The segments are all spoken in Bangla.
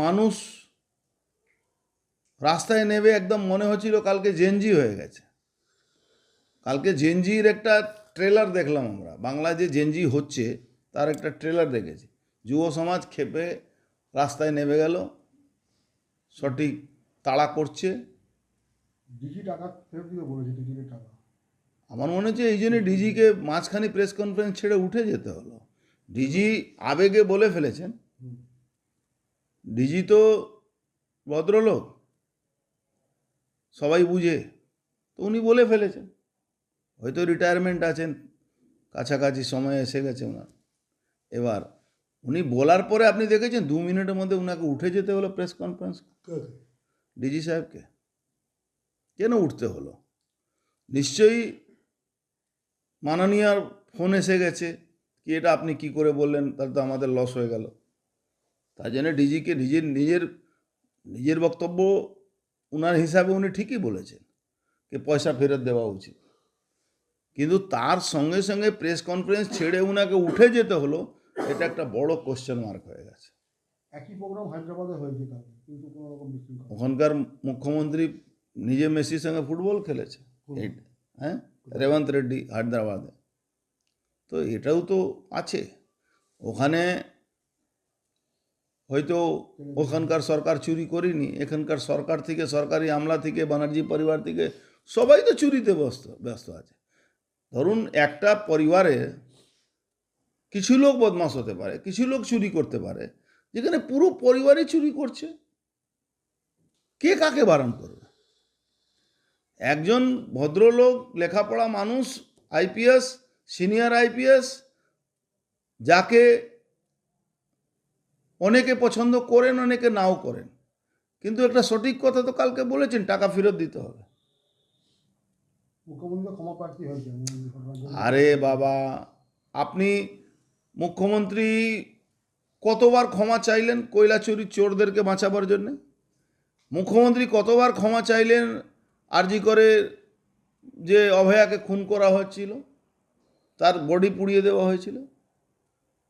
মানুষ রাস্তায় নেমে একদম মনে হচ্ছিল কালকে জেনজি হয়ে গেছে। কালকে জেনজির একটা ট্রেলার দেখলাম আমরা, বাংলায় যে জেনজি হচ্ছে তার একটা ট্রেলার দেখেছি। যুব সমাজ ক্ষেপে রাস্তায় নেমে গেল, সঠিক তাড়া করছে। ডিজি টাকা ফেরত দিতে বলেছে, ডিজির টাকা। আমার মনে হচ্ছে এই জন্যই ডিজিকে মাঝখানে প্রেস কনফারেন্স ছেড়ে উঠে যেতে হলো। ডিজি আবেগে বলে ফেলেছেন। ডিজি তো ভদ্রলোক, সবাই বুঝে, তো উনি বলে ফেলেছেন। হয়তো রিটায়ারমেন্ট আছেন, কাছাকাছি সময় এসে গেছে ওনার। এবার উনি বলার পরে আপনি দেখেছেন 2 মিনিটের মধ্যে ওনাকে উঠে যেতে হলো প্রেস কনফারেন্স। ডিজি সাহেবকে কেন উঠতে হলো? নিশ্চয়ই মাননীয়ার ফোন এসে গেছে কি এটা আপনি কি করে বললেন, তাহলে তো আমাদের লস হয়ে গেল। তাই জন্য ডিজিকে নিজের বক্তব্য ওনার হিসাবে উনি ঠিকই বলেছেন যে পয়সা ফেরত দেওয়া উচিত, কিন্তু তার সঙ্গে সঙ্গে প্রেস কনফারেন্স ছেড়ে ওনাকে উঠে যেতে হলো, এটা একটা বড় কোশ্চেন মার্ক হয়ে গেছে। একই প্রোগ্রাম হায়দ্রাবাদে হয়েছে কালকে, কিন্তু কোনো রকম বিশৃঙ্খলা। ওখানকার মুখ্যমন্ত্রী নিজে মেসির সঙ্গে ফুটবল খেলেছে, হ্যাঁ, রেবন্ত রেড্ডি হায়দ্রাবাদে। তো এটাও তো আছে ওখানে। হয়তো ওখানকার সরকার চুরি করেনি, এখানকার সরকার থেকে, সরকারি আমলা থেকে, ব্যানার্জি পরিবার থেকে সবাই তো চুরিতে ব্যস্ত আছে। ধরুন একটা পরিবারে কিছু লোক বদমাশ হতে পারে, কিছু লোক চুরি করতে পারে, যেখানে পুরো পরিবারই চুরি করছে, কে কাকে বারণ করবে? একজন ভদ্রলোক, লেখাপড়া মানুষ, আইপিএস, সিনিয়র আইপিএস, যাকে অনেকে পছন্দ করেন, অনেকে নাও করেন, কিন্তু একটা সঠিক কথা তো কালকে বলেছেন, টাকা ফেরত দিতে হবে। মুখ্যমন্ত্রী ক্ষমা প্রার্থী হয়েছে। আরে বাবা, আপনি মুখ্যমন্ত্রী কতবার ক্ষমা চাইলেন কয়লা চুরি চোরদেরকে বাঁচাবার জন্য? মুখ্যমন্ত্রী কতবার ক্ষমা চাইলেন আরজি করে যে অভয়াকে খুন করা হচ্ছিল, তার বডি পুড়িয়ে দেওয়া হয়েছিল?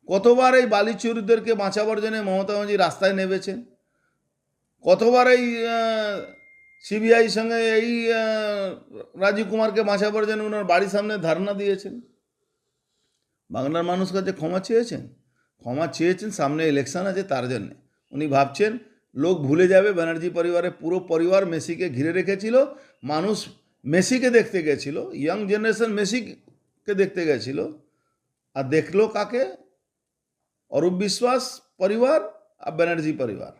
কতবার এই বালি চোরদেরকে বাঁচাবার জন্য মমতা ব্যানার্জি রাস্তায় নেমেছেন? কতবার এই সিবিআই সঙ্গে এই রাজীব কুমারকে বাঁচাবার জন্য ওনার বাড়ির সামনে ধারণা দিয়েছেন? বাংলার মানুষ কাছে ক্ষমা চেয়েছেন? ক্ষমা চেয়েছেন সামনে ইলেকশন আছে তার জন্যে। উনি ভাবছেন লোক ভুলে যাবে ব্যানার্জি পরিবারের পুরো পরিবার মেসিকে ঘিরে রেখেছিল, মানুষ মেসিকে দেখতে গেছিল, ইয়াং জেনারেশন মেসিকে দেখতে গেছিল, আর দেখলো কাকে? অরূপ বিশ্বাস পরিবার আর ব্যানার্জি পরিবার,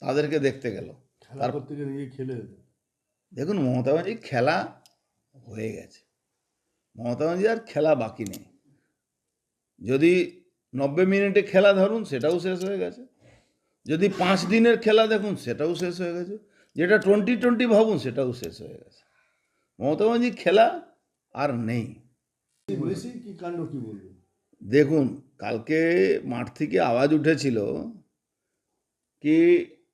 তাদেরকে দেখতে গেল। তারপর থেকে নিয়ে খেলে দেখুন মমতা ব্যানার্জির খেলা হয়ে গেছে, মমতা ব্যানার্জি আর খেলা বাকি নেই। যদি 90 মিনিটে খেলা ধরুন, সেটাও শেষ হয়ে গেছে। যদি 5 দিনের খেলা দেখুন, সেটাও শেষ হয়ে গেছে। যেটা 2020 ভাবুন, সেটাও শেষ হয়ে গেছে। মমতা ব্যানার্জির খেলা আর নেই। মেসি কি কাণ্ড কি বলবেন? দেখুন কালকে মাঠ থেকে আওয়াজ উঠেছিল কি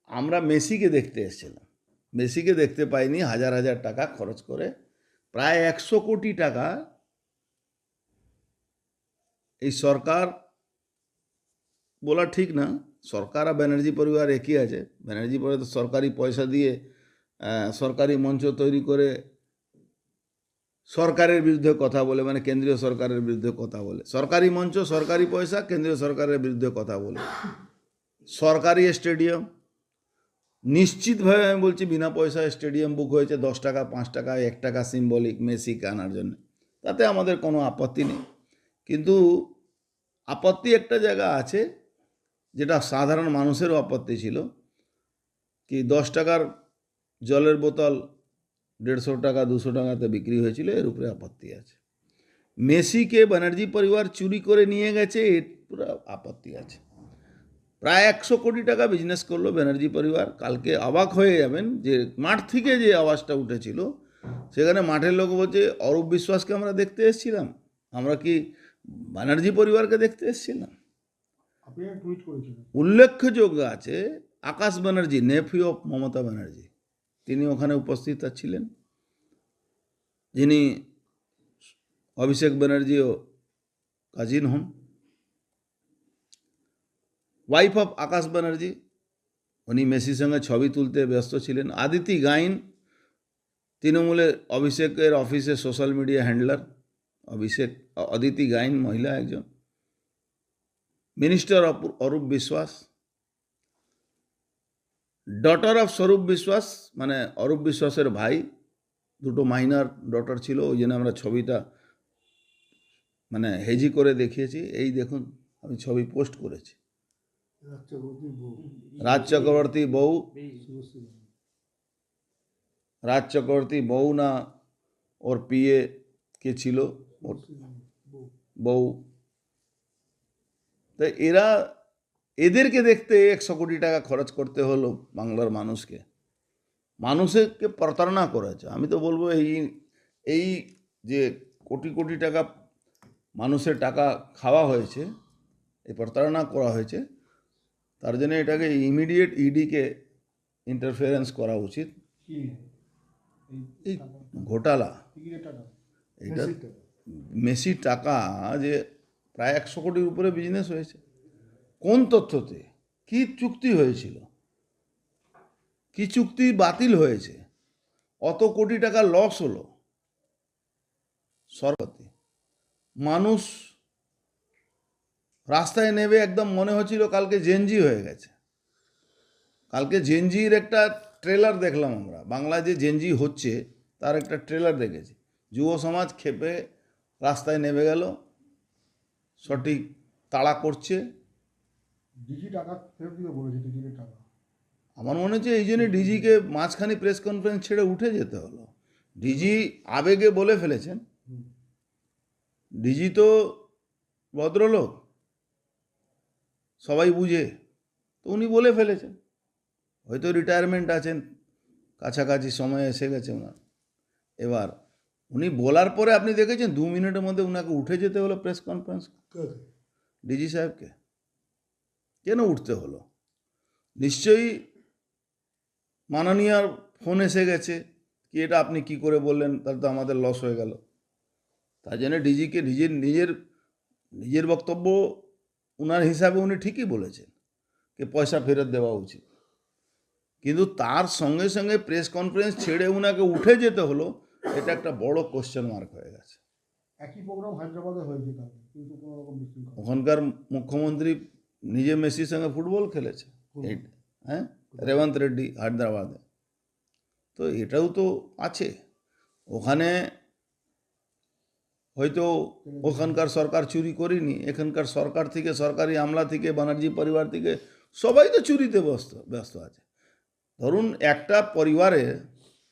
আমরা মেসিকে দেখতে এসেছিলাম, মেসিকে দেখতে পাইনি। হাজার হাজার টাকা খরচ করে প্রায় 100 কোটি টাকা এই সরকার, বলা ঠিক না, সরকার আর ব্যানার্জি পরিবার একই আছে। ব্যানার্জি পরিবার তো সরকারি পয়সা দিয়ে সরকারি মঞ্চ তৈরি করে সরকারের বিরুদ্ধে কথা বলে, মানে কেন্দ্রীয় সরকারের বিরুদ্ধে কথা বলে। সরকারি মঞ্চ, সরকারি পয়সা, কেন্দ্রীয় সরকারের বিরুদ্ধে কথা বলে। সরকারি স্টেডিয়াম, নিশ্চিতভাবে আমি বলছি বিনা পয়সায় স্টেডিয়াম বুক হয়েছে, 10 টাকা, 5 টাকা, 1 টাকা সিম্বলিক মেসিকে আনার জন্য। তাতে আমাদের কোনো আপত্তি নেই, কিন্তু আপত্তি একটা জায়গা আছে, যেটা সাধারণ মানুষেরও আপত্তি ছিল, কি 10 টাকার জলের বোতল 150 টাকা 200 টাকাতে বিক্রি হয়েছিল, এর উপরে আপত্তি আছে। মেসিকে ব্যানার্জি পরিবার চুরি করে নিয়ে গেছে, এর পুরো আপত্তি আছে। প্রায় 100 কোটি টাকা বিজনেস করলো ব্যানার্জি পরিবার। কালকে অবাক হয়ে যাবেন যে মাঠ থেকে যে আওয়াজটা উঠেছিল, সেখানে মাঠের লোক বলছে অরূপ বিশ্বাসকে আমরা দেখতে এসেছিলাম, আমরা কি ব্যানার্জি পরিবারকে দেখতে এসেছিলাম? আপনি টুইট করেছিলেন। উল্লেখযোগ্য আছে আকাশ ব্যানার্জি, নেফিউ অফ মমতা ব্যানার্জি, তিনি ওখানে উপস্থিত ছিলেন, যিনি অভিষেক ব্যানার্জিও কাজিন হন। ওয়াইফ অফ আকাশ ব্যানার্জি উনি মেসির সঙ্গে ছবি তুলতে ব্যস্ত ছিলেন। আদিতি গাইন তৃণমূলের অভিষেকের অফিসে social media handler. Aditi Gain মহিলা একজন। Minister Arup Biswas, daughter of স্বরূপ বিশ্বাস, মানে অরূপ বিশ্বাসের ভাই, দুটো মাইনার ডটার ছিল, ওই জন্য আমরা ছবিটা মানে হেজি করে দেখিয়েছি। এই দেখুন, আমি ছবি পোস্ট করেছি। রাজ চক্রবর্তী বউ, রাজ চক্রবর্তী বউ না ওর পিএ কে ছিল, ওর বউ। তো এদেরকে দেখতে 100 কোটি টাকা খরচ করতে হলো বাংলার মানুষকে। মানুষকে প্রতারণা করেছে। আমি তো বলবো এই যে কোটি কোটি টাকা মানুষের টাকা খাওয়া হয়েছে, এই প্রতারণা করা হয়েছে, তার জন্য এটাকে ইমিডিয়েট ইডিকে ইন্টারফেরেন্স করা উচিত। কি এই ঘোটালা, টিকিটের টাকা এইটা মেসির টাকা যে প্রায় 100 কোটির উপরে বিজনেস হয়েছে। কোন তথ্যতে কি চুক্তি হয়েছিল, কি চুক্তি বাতিল হয়েছে, অত কোটি টাকা লস হলো সরকারি। মানুষ রাস্তায় নেবে, একদম মনে হচ্ছিল কালকে জেনজি হয়ে গেছে। কালকে জেনজির একটা ট্রেলার দেখলাম আমরা, বাংলায় যে জেনজি হচ্ছে তার একটা ট্রেলার দেখেছি। যুব সমাজ ক্ষেপে রাস্তায় নেমে গেল, সঠিক তাড়া করছে। ডিজি টাকা ফেরত দিতে বলেছে, টিকিটের টাকা। আমার মনে হচ্ছে এই জন্য ডিজিকে মাঝখানে প্রেস কনফারেন্স ছেড়ে উঠে যেতে হলো। ডিজি আবেগে বলে ফেলেছেন। ডিজি তো ভদ্রলোক, সবাই বুঝে, তো উনি বলে ফেলেছেন। হয়তো রিটায়ারমেন্ট আছেন, কাছাকাছি সময় এসে গেছে ওনার। এবার উনি বলার পরে আপনি দেখেছেন 2 মিনিটের মধ্যে উনাকে উঠে যেতে হলো প্রেস কনফারেন্স। ডিজি সাহেবকে কেন উঠতে হলো? নিশ্চয়ই মাননীয়ার ফোন এসে গেছে কি এটা আপনি কি করে বললেন, তাহলে তো আমাদের লস হয়ে গেল। তার জন্য ডিজিকে নিজের বক্তব্য উনার হিসাবে উনি ঠিকই বলেছেন যে পয়সা ফেরত দেওয়া উচিত, কিন্তু তার সঙ্গে সঙ্গে প্রেস কনফারেন্স ছেড়ে উনাকে উঠে যেতে হলো, এটা একটা বড় কোশ্চেন মার্ক হয়ে গেছে। একই প্রোগ্রাম হায়দ্রাবাদে হয়েছে কালকে, কিন্তু কোনো রকম বিশৃঙ্খলা। ওখানকার মুখ্যমন্ত্রী নিজে মেসির সঙ্গে ফুটবল খেলেছে, হ্যাঁ, রেবন্ত রেড্ডি হায়দ্রাবাদে। তো এটাও তো আছে ওখানে। হয়তো ওখানকার সরকার চুরি করেনি, এখানকার সরকার থেকে, সরকারি আমলা থেকে, ব্যানার্জি পরিবার থেকে সবাই তো চুরিতে ব্যস্ত আছে। ধরুন একটা পরিবারে